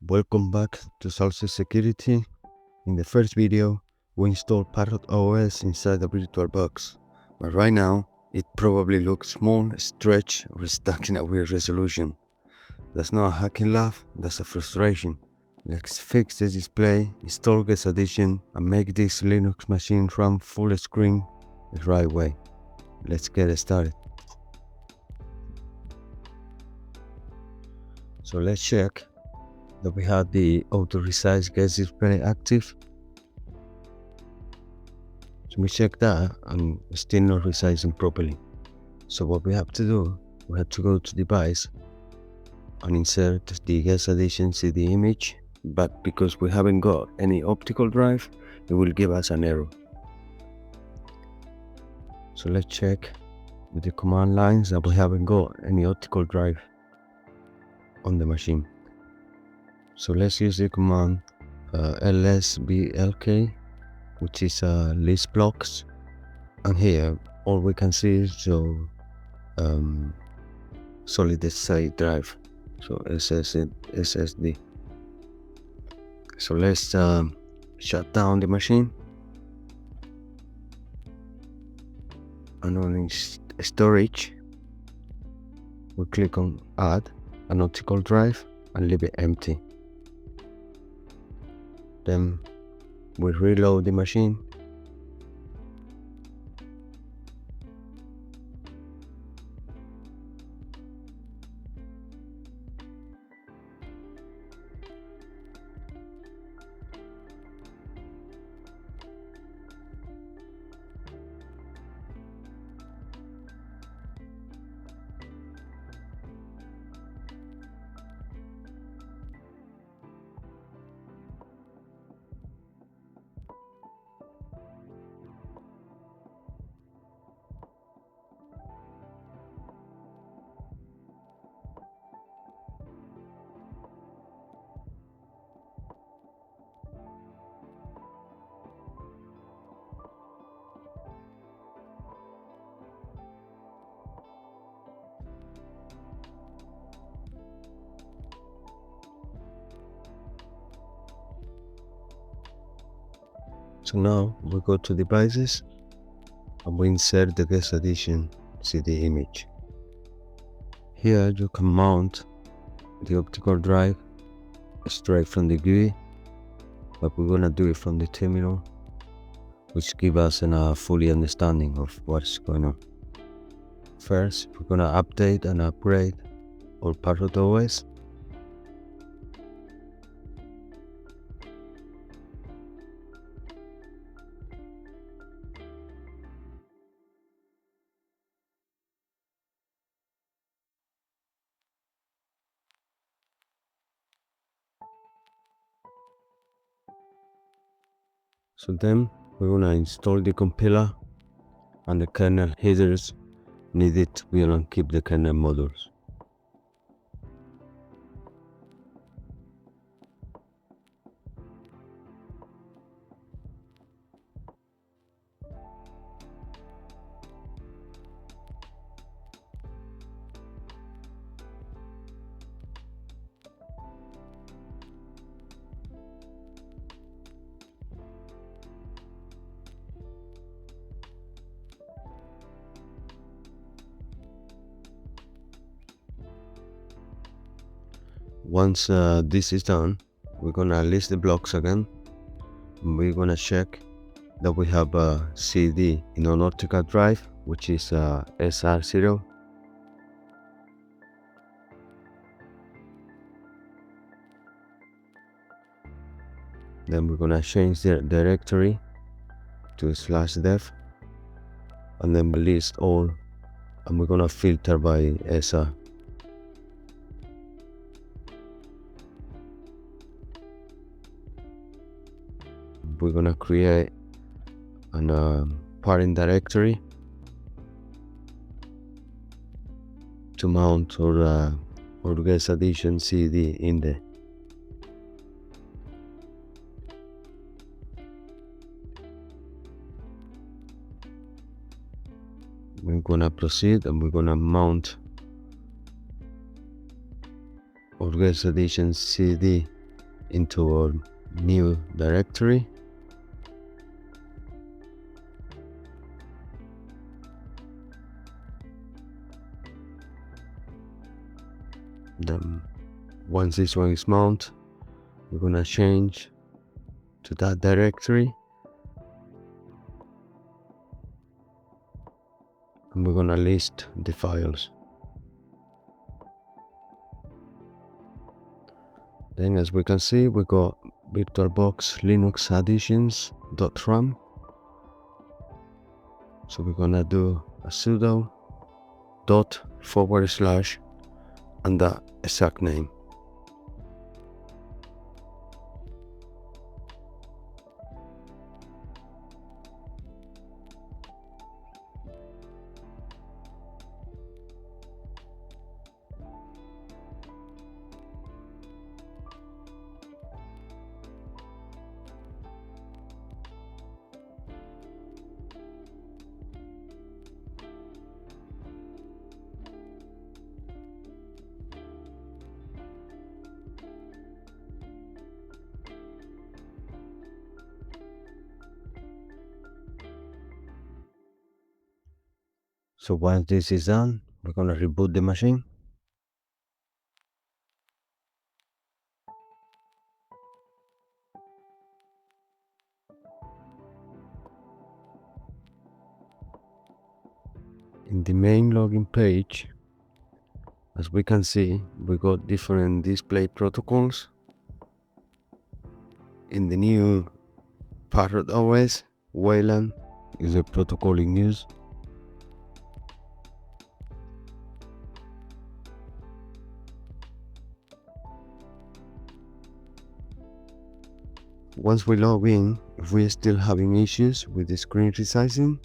Welcome back to Social Security. In the first video, we installed Parrot OS inside the VirtualBox, but right now it probably looks small, stretched, or stuck in a weird resolution. That's not a hacking laugh, that's a frustration. Let's fix the display, install Guest Addition, and make this Linux machine run full screen the right way. Let's get started. So let's check that we have the auto resize guest display active. So we check that and it's still not resizing properly. So what we have to do, we have to go to device and insert the Guest Addition CD image, but because we haven't got any optical drive, it will give us an error. So let's check with the command lines that we haven't got any optical drive on the machine. So let's use the command lsblk, which is list blocks, and here all we can see is the solid state drive, so SSD. So let's shut down the machine, and on storage we click on add an optical drive and leave it empty. Then we reload the machine. So now we go to devices and we insert the Guest Addition CD image. Here you can mount the optical drive straight from the GUI, but we're gonna do it from the terminal, which gives us a fully understanding of what's going on. First, we're gonna update and upgrade our Parrot OS. So then we're gonna install the compiler and the kernel headers needed to be able to keep the kernel modules. Once this is done, we're gonna list the blocks again. We're gonna check that we have a CD in an optical drive, which is SR0. Then we're gonna change the directory to /dev, and then we list all, and we're gonna filter by SR. We're gonna create an parent directory to mount our Guest Addition CD in there. We're gonna proceed and we're gonna mount our Guest Addition CD into our new directory. Then once this one is mounted, we're gonna change to that directory, and we're gonna list the files. Then as we can see, we got VirtualBox Linux Additions.ram. So we're gonna do a sudo // and the exact name. So once this is done, we're gonna reboot the machine. In the main login page, as we can see, we got different display protocols. In the new Parrot OS, Wayland is a protocol in use. Once we log in, if we're still having issues with the screen resizing,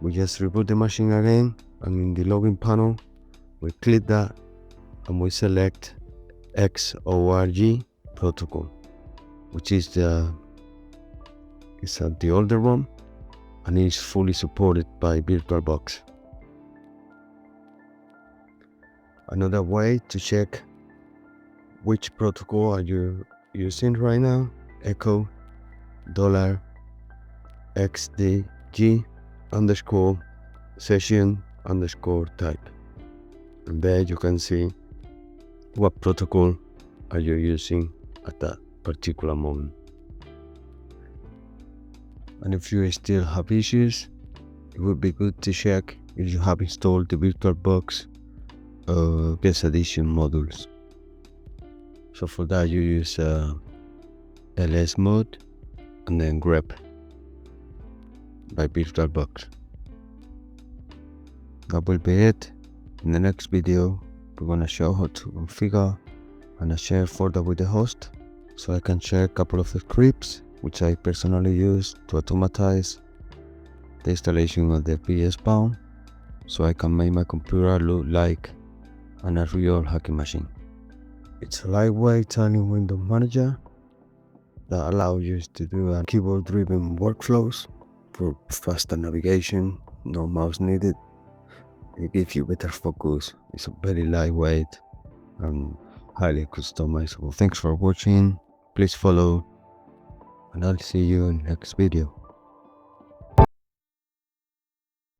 we just reboot the machine again, and in the login panel, we click that and we select XORG protocol, which is the older one, and is fully supported by VirtualBox. Another way to check which protocol are you using right now: echo $xdg_session_type, and there you can see what protocol are you using at that particular moment. And if you still have issues, it would be good to check if you have installed the VirtualBox Guest Addition modules. So for that you use ls mode and then grep by VirtualBox. That will be it. In the next video, we're gonna show how to configure and share folder with the host, so I can share a couple of scripts which I personally use to automatize the installation of the PS Bound, so I can make my computer look like a real hacking machine. It's a lightweight tiny window manager that allows you to do keyboard-driven workflows for faster navigation, no mouse needed. It gives you better focus. It's a very lightweight and highly customizable. Thanks for watching. Please follow, and I'll see you in the next video.